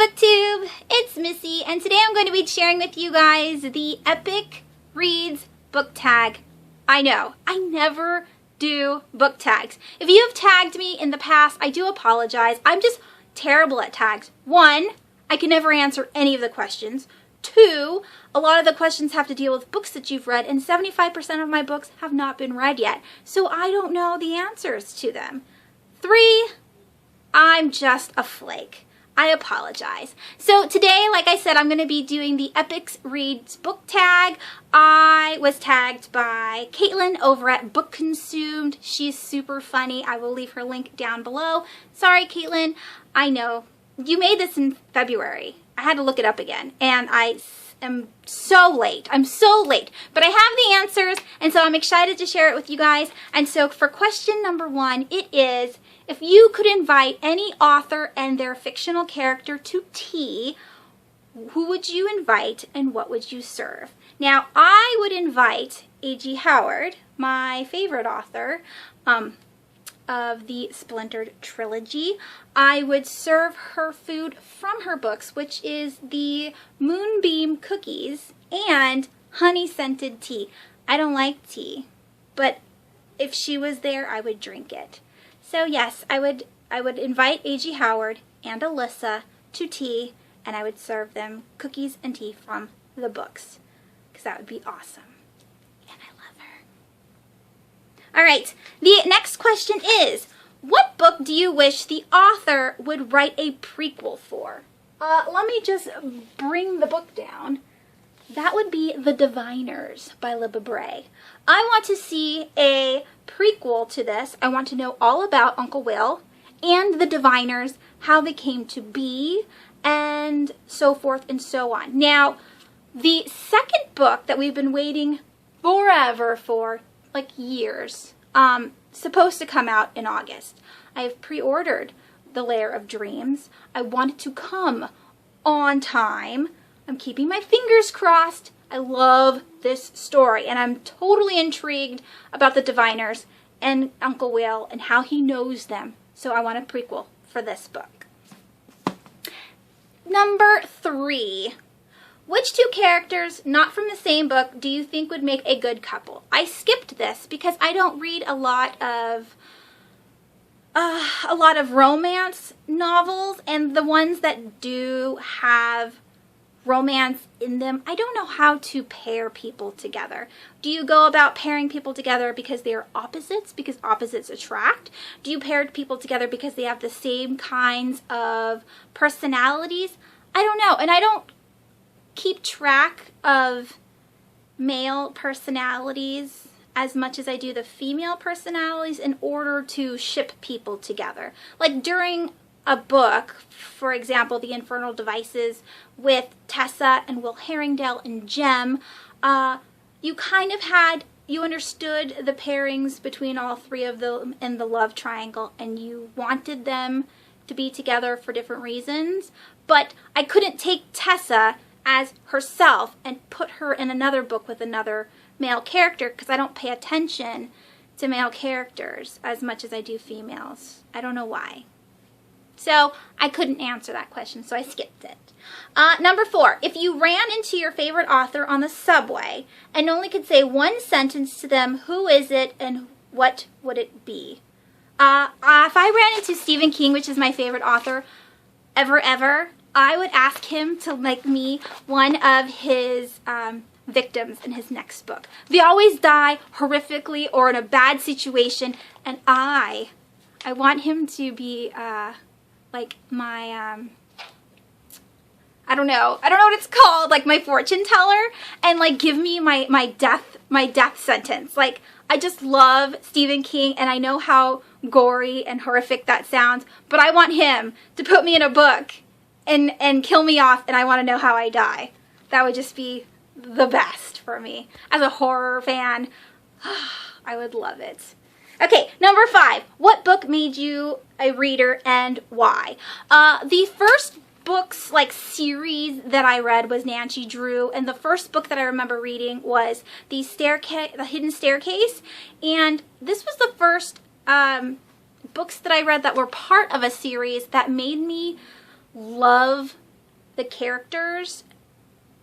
Hey BookTube, it's Missy, and today I'm going to be sharing with you guys the Epic Reads book tag. I know, I never do book tags. If you have tagged me in the past, I do apologize. I'm just terrible at tags. One, I can never answer any of the questions. Two, a lot of the questions have to deal with books that you've read, and 75% of my books have not been read yet, so I don't know the answers to them. Three, I'm just a flake. I apologize. So today, like I said, I'm going to be doing the Epic Reads book tag. I was tagged by Caitlin over at Book Consumed. She's super funny. I will leave her link down below. Sorry, Caitlin. I know. You made this in February. I had to look it up again, and I am so late. I'm so late, but I have the answers, and so I'm excited to share it with you guys. And so for question number one, it is, if you could invite any author and their fictional character to tea, who would you invite and what would you serve? Now, I would invite A.G. Howard, my favorite author of the Splintered trilogy. I would serve her food from her books, which is the Moonbeam cookies and honey-scented tea. I don't like tea, but if she was there, I would drink it. So yes, I would invite A.G. Howard and Alyssa to tea, and I would serve them cookies and tea from the books, because that would be awesome. And I love her. All right, the next question is, what book do you wish the author would write a prequel for? Let me just bring the book down. That would be The Diviners by Libba Bray. I want to see a prequel to this. I want to know all about Uncle Will and the Diviners, how they came to be, and so forth and so on. Now, the second book that we've been waiting forever for, like years, supposed to come out in August. I have pre-ordered The Lair of Dreams. I want it to come on time. I'm keeping my fingers crossed. I love this story, and I'm totally intrigued about the Diviners and Uncle Will and how he knows them. So I want a prequel for this book. Number 3. Which two characters, not from the same book, do you think would make a good couple? I skipped this because I don't read a lot of romance novels, and the ones that do have romance in them, I don't know how to pair people together. Do you go about pairing people together because they are opposites, because opposites attract? Do you pair people together because they have the same kinds of personalities? I don't know, and I don't keep track of male personalities as much as I do the female personalities in order to ship people together. Like during a book, for example, The Infernal Devices with Tessa and Will Herringdale and Jem, you kind of you understood the pairings between all three of them in the love triangle, and you wanted them to be together for different reasons, but I couldn't take Tessa as herself and put her in another book with another male character because I don't pay attention to male characters as much as I do females. I don't know why. So I couldn't answer that question, so I skipped it. Number 4, if you ran into your favorite author on the subway and only could say one sentence to them, who is it and what would it be? If I ran into Stephen King, which is my favorite author ever, I would ask him to make me one of his victims in his next book. They always die horrifically or in a bad situation, and I want him to be like my I don't know what it's called, like my fortune teller, and like give me my death sentence. Like, I just love Stephen King, and I know how gory and horrific that sounds, but I want him to put me in a book and kill me off, and I want to know how I die. That would just be the best for me. As a horror fan, I would love it. Okay, number 5. What book made you a reader and why? The first books, like series that I read was Nancy Drew, and the first book that I remember reading was The Hidden Staircase, and this was the first books that I read that were part of a series that made me love the characters.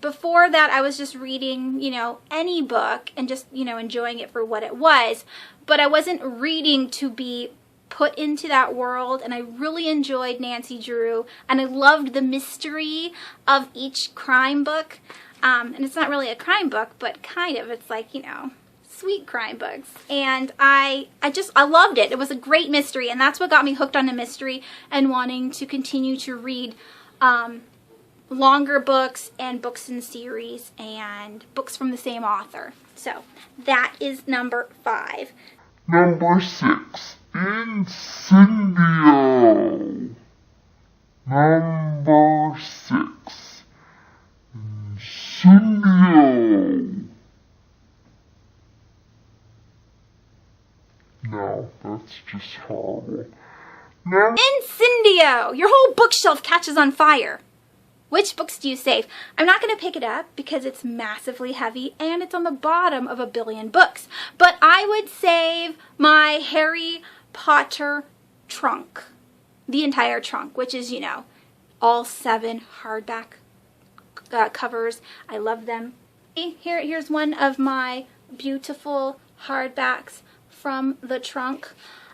Before that, I was just reading, you know, any book and just, you know, enjoying it for what it was. But I wasn't reading to be put into that world, and I really enjoyed Nancy Drew, and I loved the mystery of each crime book. And it's not really a crime book, but kind of. It's like, you know, sweet crime books. And I loved it. It was a great mystery, and that's what got me hooked on a mystery and wanting to continue to read longer books and books in series and books from the same author. So that is number 5. Number 6, Incendio. Number 6, Incendio. No, that's just horrible. No. Incendio! Your whole bookshelf catches on fire. Which books do you save? I'm not going to pick it up because it's massively heavy and it's on the bottom of 1 billion books. But I would save my Harry Potter trunk. The entire trunk, which is, you know, all 7 hardback covers. I love them. Here's one of my beautiful hardbacks from the trunk.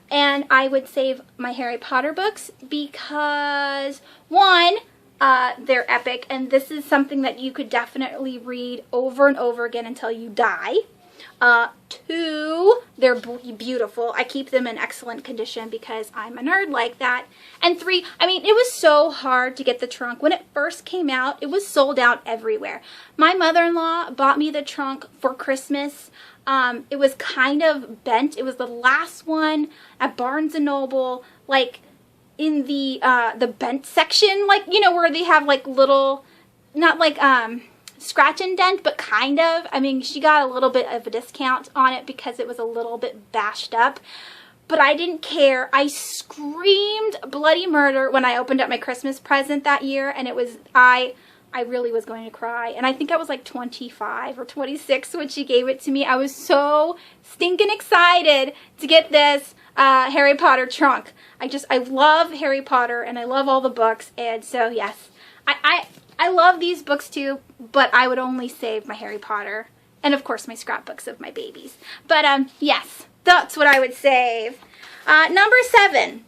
And I would save my Harry Potter books because, one, they're epic, and this is something that you could definitely read over and over again until you die. 2, they're beautiful. I keep them in excellent condition because I'm a nerd like that. And 3, I mean, it was so hard to get the trunk. When it first came out, it was sold out everywhere. My mother-in-law bought me the trunk for Christmas. It was kind of bent. It was the last one at Barnes & Noble, like in the bent section, like, you know, where they have like little, not like scratch and dent, but kind of. I mean, she got a little bit of a discount on it because it was a little bit bashed up. But I didn't care. I screamed bloody murder when I opened up my Christmas present that year, and it was, I really was going to cry. And I think I was like 25 or 26 when she gave it to me. I was so stinking excited to get this Harry Potter trunk. I love Harry Potter, and I love all the books, and so yes, I love these books too, but I would only save my Harry Potter, and of course my scrapbooks of my babies. But yes, that's what I would save. Number 7,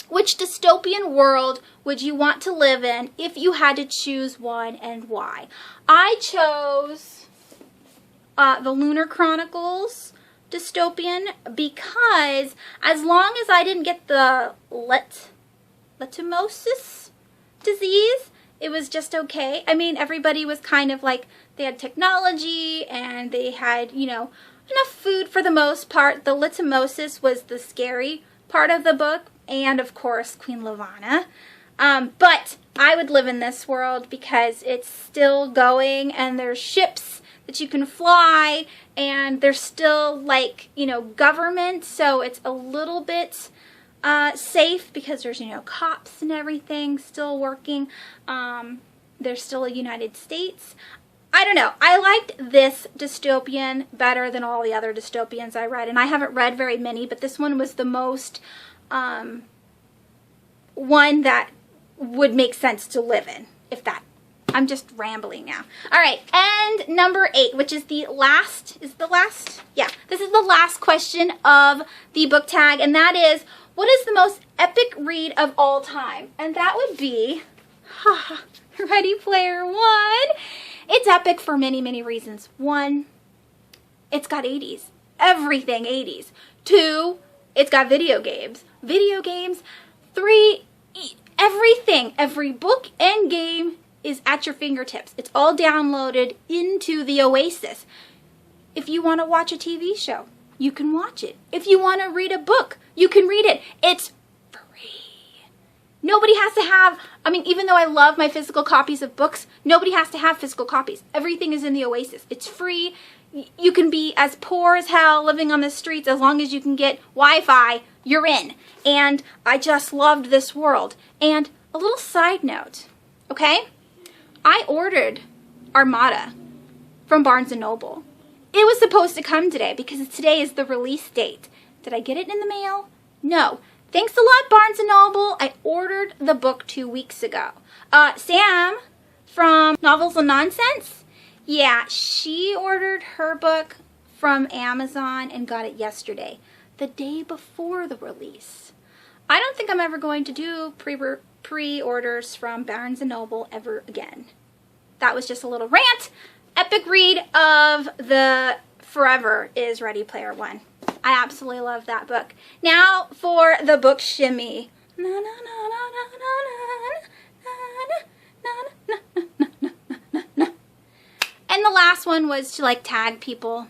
which dystopian world would you want to live in if you had to choose one, and why? I chose the Lunar Chronicles dystopian because as long as I didn't get the leishmaniasis disease, it was just okay. I mean, everybody was kind of like, they had technology and they had, you know, enough food for the most part. The leishmaniasis was the scary part of the book, and of course Queen Lavanna. But I would live in this world because it's still going, and there's ships that you can fly, and there's still, like, you know, government, so it's a little bit safe because there's, you know, cops and everything still working. There's still a United States. I don't know. I liked this dystopian better than all the other dystopians I read, and I haven't read very many, but this one was the most one that would make sense to live in, if that. I'm just rambling now. All right, and number 8, which is the last, yeah, this is the last question of the book tag, and that is, what is the most epic read of all time? And that would be Ready Player One. It's epic for many, many reasons. 1, it's got 80s. Everything 80s. 2, it's got video games. 3, everything, every book and game is at your fingertips. It's all downloaded into the Oasis. If you want to watch a TV show, you can watch it. If you want to read a book, you can read it. It's free. Nobody has to have, I mean, even though I love my physical copies of books, nobody has to have physical copies. Everything is in the Oasis. It's free. You can be as poor as hell living on the streets, as long as you can get Wi-Fi, you're in. And I just loved this world. And a little side note, okay? I ordered Armada from Barnes & Noble. It was supposed to come today because today is the release date. Did I get it in the mail? No. Thanks a lot, Barnes & Noble. I ordered the book 2 weeks ago. Sam from Novels and Nonsense. Yeah, she ordered her book from Amazon and got it yesterday, the day before the release. I don't think I'm ever going to do pre-orders from Barnes & Noble ever again. That was just a little rant. Epic read of the Forever is Ready Player One. I absolutely love that book. Now for the book shimmy. And the last one was to like tag people.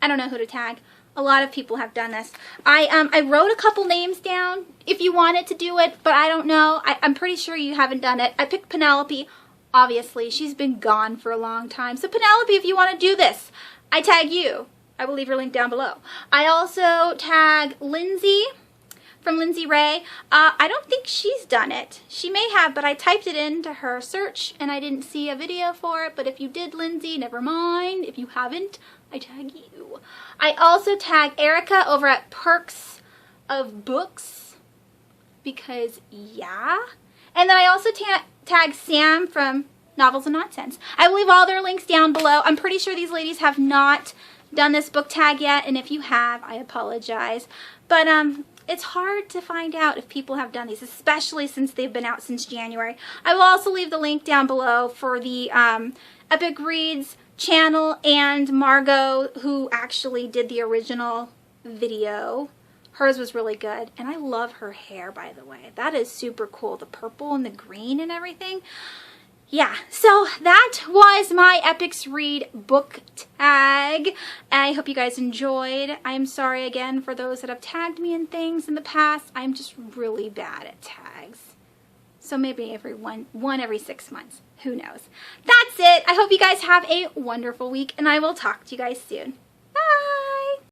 I don't know who to tag. A lot of people have done this. I wrote a couple names down if you wanted to do it, but I don't know. I'm pretty sure you haven't done it. I picked Penelope. Obviously, she's been gone for a long time. So Penelope, if you want to do this, I tag you. I will leave her link down below. I also tag Lindsay from Lindsay Ray. I don't think she's done it. She may have, but I typed it into her search and I didn't see a video for it. But if you did, Lindsay, never mind. If you haven't, I tag you. I also tag Erica over at Perks of Books because, yeah. And then I also tag Sam from Novels and Nonsense. I will leave all their links down below. I'm pretty sure these ladies have not done this book tag yet, and if you have, I apologize. But it's hard to find out if people have done these, especially since they've been out since January. I will also leave the link down below for the Epic Reads channel and Margot, who actually did the original video. Hers was really good, and I love her hair, by the way. That is super cool, the purple and the green and everything. Yeah, so that was my Epics Read book tag. I hope you guys enjoyed. I'm sorry again for those that have tagged me in things in the past. I'm just really bad at tags. So maybe one every 6 months. Who knows? That's it. I hope you guys have a wonderful week, and I will talk to you guys soon.